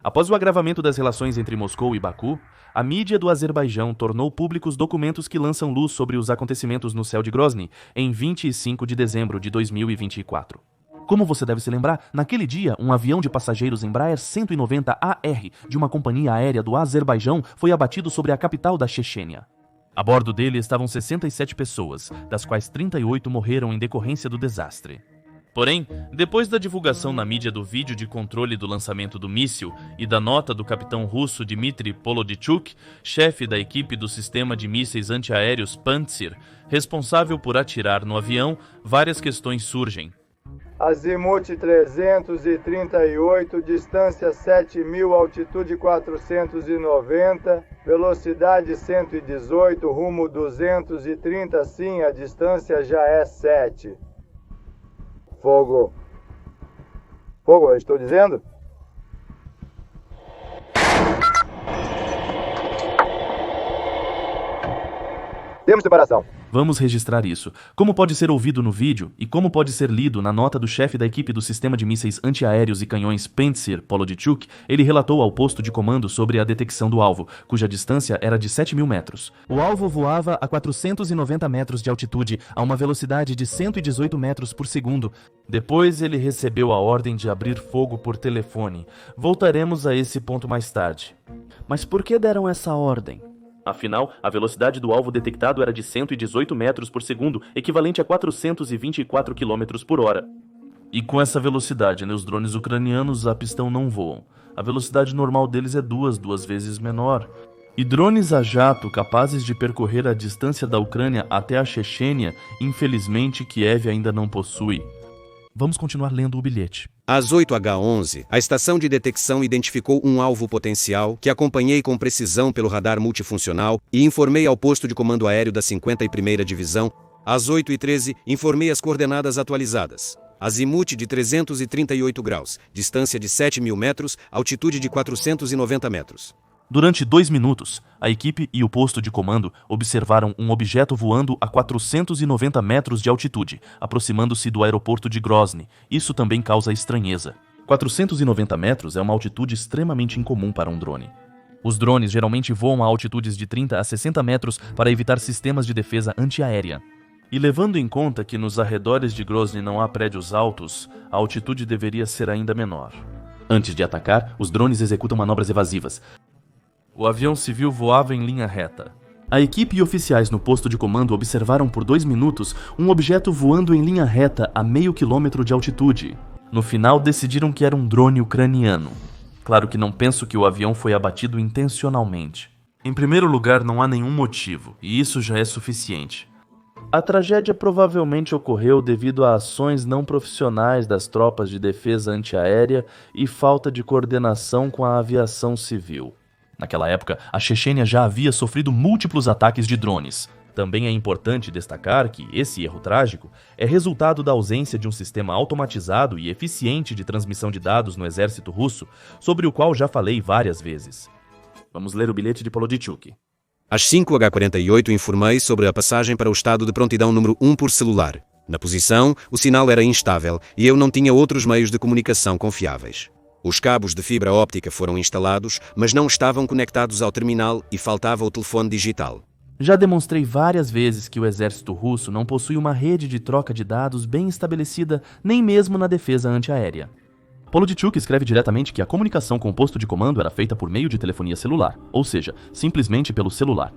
Após o agravamento das relações entre Moscou e Baku, a mídia do Azerbaijão tornou públicos documentos que lançam luz sobre os acontecimentos no céu de Grozny em 25 de dezembro de 2024. Como você deve se lembrar, naquele dia, um avião de passageiros Embraer 190AR de uma companhia aérea do Azerbaijão foi abatido sobre a capital da Chechênia. A bordo dele estavam 67 pessoas, das quais 38 morreram em decorrência do desastre. Porém, depois da divulgação na mídia do vídeo de controle do lançamento do míssil e da nota do capitão russo Dmitry Polodichuk, chefe da equipe do sistema de mísseis antiaéreos Pantsir, responsável por atirar no avião, várias questões surgem. Azimuth 338, distância 7.000, altitude 490, velocidade 118, rumo 230, sim, a distância já é 7. Fogo. Fogo, eu estou dizendo? Temos separação. Vamos registrar isso. Como pode ser ouvido no vídeo e como pode ser lido na nota do chefe da equipe do sistema de mísseis antiaéreos e canhões Pantsir Polodichuk, ele relatou ao posto de comando sobre a detecção do alvo, cuja distância era de 7.000 metros. O alvo voava a 490 metros de altitude, a uma velocidade de 118 metros por segundo. Depois ele recebeu a ordem de abrir fogo por telefone. Voltaremos a esse ponto mais tarde. Mas por que deram essa ordem? Afinal, a velocidade do alvo detectado era de 118 metros por segundo, equivalente a 424 km por hora. E com essa velocidade, os drones ucranianos a pistão não voam. A velocidade normal deles é duas vezes menor. E drones a jato capazes de percorrer a distância da Ucrânia até a Chechênia, infelizmente Kiev ainda não possui. Vamos continuar lendo o bilhete. Às 8h11, a estação de detecção identificou um alvo potencial que acompanhei com precisão pelo radar multifuncional e informei ao posto de comando aéreo da 51ª Divisão. Às 8h13, informei as coordenadas atualizadas. Azimuth de 338 graus, distância de 7.000 metros, altitude de 490 metros. Durante 2 minutos, a equipe e o posto de comando observaram um objeto voando a 490 metros de altitude, aproximando-se do aeroporto de Grozny. Isso também causa estranheza. 490 metros é uma altitude extremamente incomum para um drone. Os drones geralmente voam a altitudes de 30 a 60 metros para evitar sistemas de defesa antiaérea. E levando em conta que nos arredores de Grozny não há prédios altos, a altitude deveria ser ainda menor. Antes de atacar, os drones executam manobras evasivas. O avião civil voava em linha reta. A equipe e oficiais no posto de comando observaram por 2 minutos um objeto voando em linha reta a meio quilômetro de altitude. No final, decidiram que era um drone ucraniano. Claro que não penso que o avião foi abatido intencionalmente. Em primeiro lugar, não há nenhum motivo, e isso já é suficiente. A tragédia provavelmente ocorreu devido a ações não profissionais das tropas de defesa antiaérea e falta de coordenação com a aviação civil. Naquela época, a Chechênia já havia sofrido múltiplos ataques de drones. Também é importante destacar que esse erro trágico é resultado da ausência de um sistema automatizado e eficiente de transmissão de dados no exército russo, sobre o qual já falei várias vezes. Vamos ler o bilhete de Polodichuk. Às 5h48 informei sobre a passagem para o estado de prontidão número 1 por celular. Na posição, o sinal era instável e eu não tinha outros meios de comunicação confiáveis. Os cabos de fibra óptica foram instalados, mas não estavam conectados ao terminal e faltava o telefone digital. Já demonstrei várias vezes que o exército russo não possui uma rede de troca de dados bem estabelecida, nem mesmo na defesa antiaérea. Polodichuk escreve diretamente que a comunicação com o posto de comando era feita por meio de telefonia celular, ou seja, simplesmente pelo celular.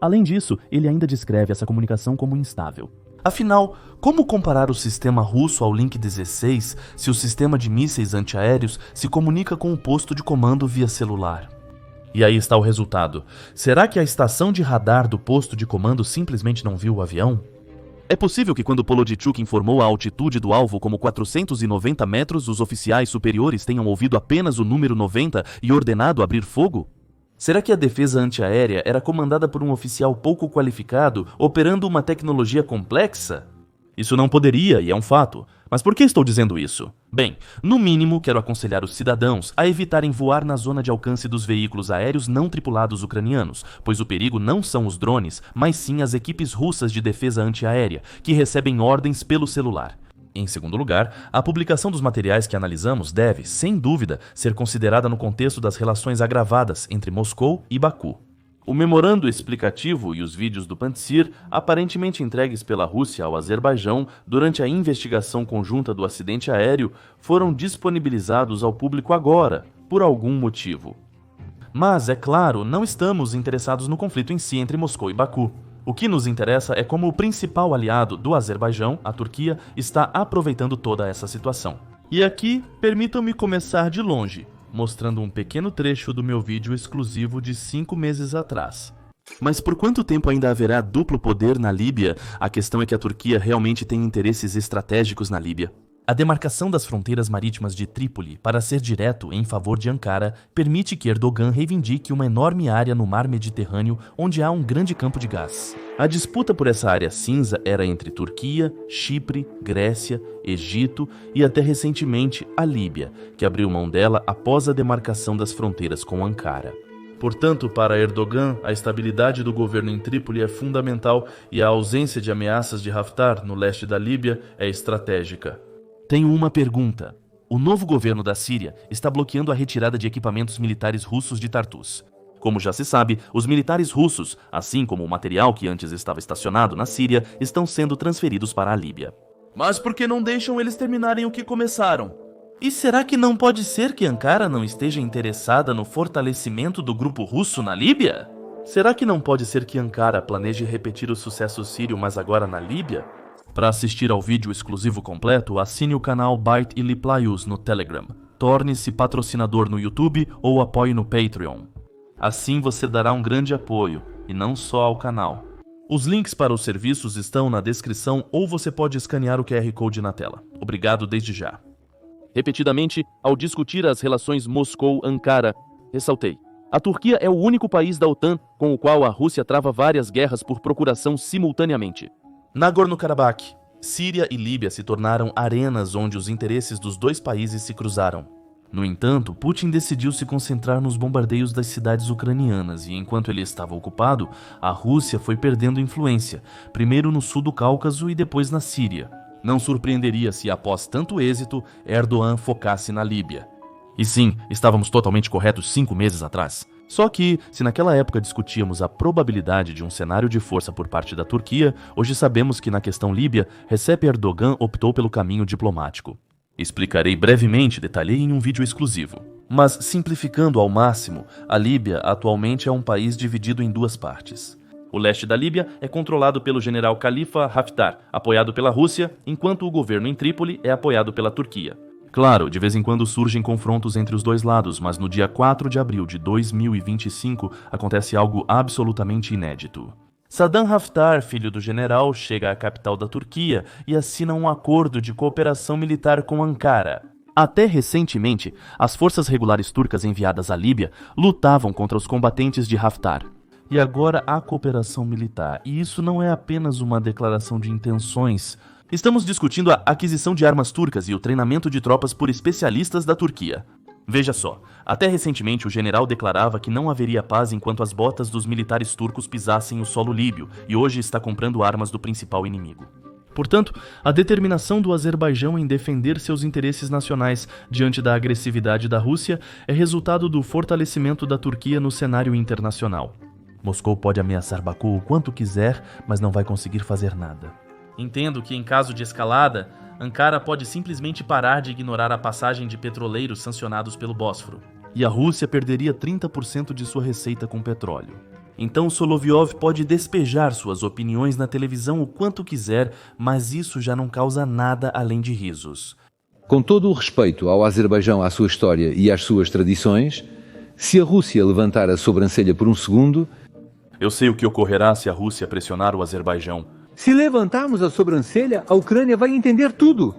Além disso, ele ainda descreve essa comunicação como instável. Afinal, como comparar o sistema russo ao Link 16 se o sistema de mísseis antiaéreos se comunica com o posto de comando via celular? E aí está o resultado. Será que a estação de radar do posto de comando simplesmente não viu o avião? É possível que quando Polodichuk informou a altitude do alvo como 490 metros, os oficiais superiores tenham ouvido apenas o número 90 e ordenado abrir fogo? Será que a defesa antiaérea era comandada por um oficial pouco qualificado, operando uma tecnologia complexa? Isso não poderia, e é um fato. Mas por que estou dizendo isso? Bem, no mínimo, quero aconselhar os cidadãos a evitarem voar na zona de alcance dos veículos aéreos não tripulados ucranianos, pois o perigo não são os drones, mas sim as equipes russas de defesa antiaérea, que recebem ordens pelo celular. Em segundo lugar, a publicação dos materiais que analisamos deve, sem dúvida, ser considerada no contexto das relações agravadas entre Moscou e Baku. O memorando explicativo e os vídeos do Pantsir, aparentemente entregues pela Rússia ao Azerbaijão durante a investigação conjunta do acidente aéreo, foram disponibilizados ao público agora, por algum motivo. Mas, é claro, não estamos interessados no conflito em si entre Moscou e Baku. O que nos interessa é como o principal aliado do Azerbaijão, a Turquia, está aproveitando toda essa situação. E aqui, permitam-me começar de longe, mostrando um pequeno trecho do meu vídeo exclusivo de 5 meses atrás. Mas por quanto tempo ainda haverá duplo poder na Líbia? A questão é que a Turquia realmente tem interesses estratégicos na Líbia. A demarcação das fronteiras marítimas de Trípoli, para ser direto em favor de Ankara, permite que Erdogan reivindique uma enorme área no mar Mediterrâneo onde há um grande campo de gás. A disputa por essa área cinza era entre Turquia, Chipre, Grécia, Egito e até recentemente a Líbia, que abriu mão dela após a demarcação das fronteiras com Ankara. Portanto, para Erdogan, a estabilidade do governo em Trípoli é fundamental e a ausência de ameaças de Haftar no leste da Líbia é estratégica. Tenho uma pergunta. O novo governo da Síria está bloqueando a retirada de equipamentos militares russos de Tartus. Como já se sabe, os militares russos, assim como o material que antes estava estacionado na Síria, estão sendo transferidos para a Líbia. Mas por que não deixam eles terminarem o que começaram? E será que não pode ser que Ankara não esteja interessada no fortalecimento do grupo russo na Líbia? Será que não pode ser que Ankara planeje repetir o sucesso sírio, mas agora na Líbia? Para assistir ao vídeo exclusivo completo, assine o canal Byte e Liplaius no Telegram. Torne-se patrocinador no YouTube ou apoie no Patreon. Assim você dará um grande apoio, e não só ao canal. Os links para os serviços estão na descrição ou você pode escanear o QR Code na tela. Obrigado desde já. Repetidamente, ao discutir as relações Moscou-Ankara, ressaltei: a Turquia é o único país da OTAN com o qual a Rússia trava várias guerras por procuração simultaneamente. Nagorno-Karabakh, Síria e Líbia se tornaram arenas onde os interesses dos dois países se cruzaram. No entanto, Putin decidiu se concentrar nos bombardeios das cidades ucranianas e, enquanto ele estava ocupado, a Rússia foi perdendo influência, primeiro no sul do Cáucaso e depois na Síria. Não surpreenderia se, após tanto êxito, Erdogan focasse na Líbia. E sim, estávamos totalmente corretos 5 meses atrás. Só que, se naquela época discutíamos a probabilidade de um cenário de força por parte da Turquia, hoje sabemos que na questão líbia, Recep Erdogan optou pelo caminho diplomático. Explicarei brevemente, detalhei em um vídeo exclusivo. Mas, simplificando ao máximo, a Líbia atualmente é um país dividido em 2 partes. O leste da Líbia é controlado pelo general Khalifa Haftar, apoiado pela Rússia, enquanto o governo em Trípoli é apoiado pela Turquia. Claro, de vez em quando surgem confrontos entre os dois lados, mas no dia 4 de abril de 2025 acontece algo absolutamente inédito. Saddam Haftar, filho do general, chega à capital da Turquia e assina um acordo de cooperação militar com Ankara. Até recentemente, as forças regulares turcas enviadas à Líbia lutavam contra os combatentes de Haftar. E agora há cooperação militar, e isso não é apenas uma declaração de intenções. Estamos discutindo a aquisição de armas turcas e o treinamento de tropas por especialistas da Turquia. Veja só, até recentemente o general declarava que não haveria paz enquanto as botas dos militares turcos pisassem o solo líbio, e hoje está comprando armas do principal inimigo. Portanto, a determinação do Azerbaijão em defender seus interesses nacionais diante da agressividade da Rússia é resultado do fortalecimento da Turquia no cenário internacional. Moscou pode ameaçar Baku o quanto quiser, mas não vai conseguir fazer nada. Entendo que, em caso de escalada, Ankara pode simplesmente parar de ignorar a passagem de petroleiros sancionados pelo Bósforo. E a Rússia perderia 30% de sua receita com petróleo. Então Solovyov pode despejar suas opiniões na televisão o quanto quiser, mas isso já não causa nada além de risos. Com todo o respeito ao Azerbaijão, à sua história e às suas tradições, se a Rússia levantar a sobrancelha por um segundo... Eu sei o que ocorrerá se a Rússia pressionar o Azerbaijão. Se levantarmos a sobrancelha, a Ucrânia vai entender tudo.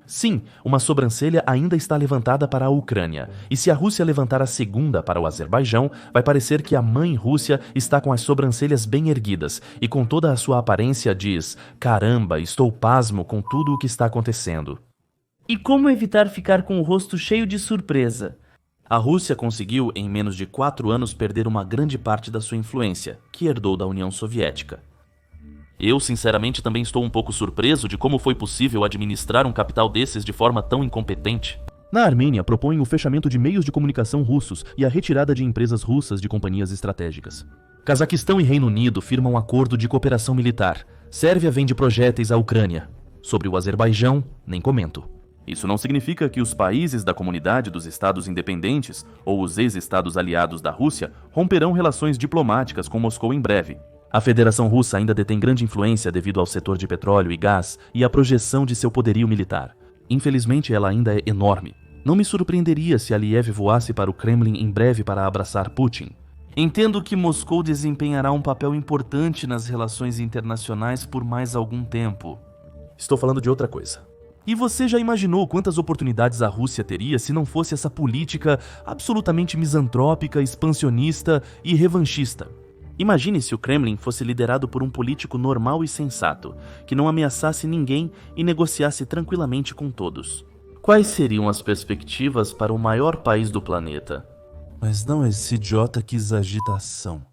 Sim, uma sobrancelha ainda está levantada para a Ucrânia. E se a Rússia levantar a segunda para o Azerbaijão, vai parecer que a mãe Rússia está com as sobrancelhas bem erguidas e com toda a sua aparência diz: caramba, estou pasmo com tudo o que está acontecendo. E como evitar ficar com o rosto cheio de surpresa? A Rússia conseguiu, em menos de 4 anos, perder uma grande parte da sua influência, que herdou da União Soviética. Eu, sinceramente, também estou um pouco surpreso de como foi possível administrar um capital desses de forma tão incompetente. Na Armênia, propõem o fechamento de meios de comunicação russos e a retirada de empresas russas de companhias estratégicas. Cazaquistão e Reino Unido firmam acordo de cooperação militar. Sérvia vende projéteis à Ucrânia. Sobre o Azerbaijão, nem comento. Isso não significa que os países da Comunidade dos Estados Independentes ou os ex-estados aliados da Rússia romperão relações diplomáticas com Moscou em breve. A Federação Russa ainda detém grande influência devido ao setor de petróleo e gás e à projeção de seu poderio militar. Infelizmente, ela ainda é enorme. Não me surpreenderia se Aliyev voasse para o Kremlin em breve para abraçar Putin. Entendo que Moscou desempenhará um papel importante nas relações internacionais por mais algum tempo. Estou falando de outra coisa. E você já imaginou quantas oportunidades a Rússia teria se não fosse essa política absolutamente misantrópica, expansionista e revanchista? Imagine se o Kremlin fosse liderado por um político normal e sensato, que não ameaçasse ninguém e negociasse tranquilamente com todos. Quais seriam as perspectivas para o maior país do planeta? Mas não esse idiota quis agitação.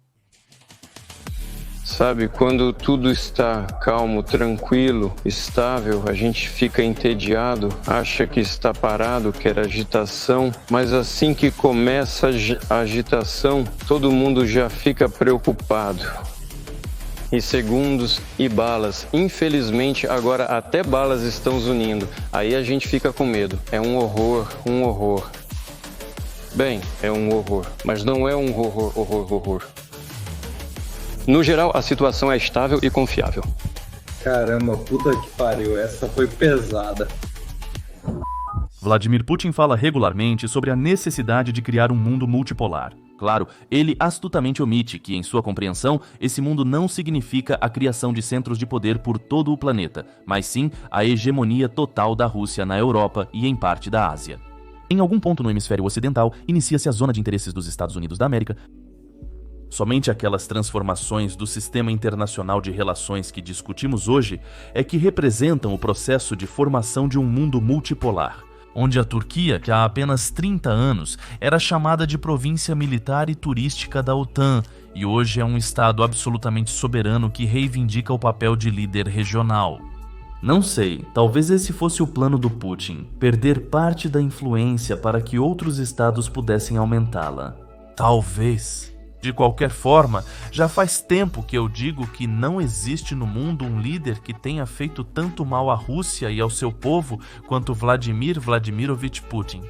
Sabe, quando tudo está calmo, tranquilo, estável, a gente fica entediado, acha que está parado, quer agitação, mas assim que começa a agitação, todo mundo já fica preocupado. E segundos e balas. Infelizmente, agora até balas estão zunindo. Aí a gente fica com medo. É um horror, um horror. Bem, é um horror, mas não é um horror. No geral, a situação é estável e confiável. Caramba, puta que pariu, essa foi pesada. Vladimir Putin fala regularmente sobre a necessidade de criar um mundo multipolar. Claro, ele astutamente omite que, em sua compreensão, esse mundo não significa a criação de centros de poder por todo o planeta, mas sim a hegemonia total da Rússia na Europa e em parte da Ásia. Em algum ponto no hemisfério ocidental, inicia-se a zona de interesses dos Estados Unidos da América. Somente aquelas transformações do sistema internacional de relações que discutimos hoje é que representam o processo de formação de um mundo multipolar, onde a Turquia, que há apenas 30 anos era chamada de província militar e turística da OTAN, e hoje é um estado absolutamente soberano que reivindica o papel de líder regional. Não sei, talvez esse fosse o plano do Putin, perder parte da influência para que outros estados pudessem aumentá-la. Talvez. De qualquer forma, já faz tempo que eu digo que não existe no mundo um líder que tenha feito tanto mal à Rússia e ao seu povo quanto Vladimir Vladimirovich Putin.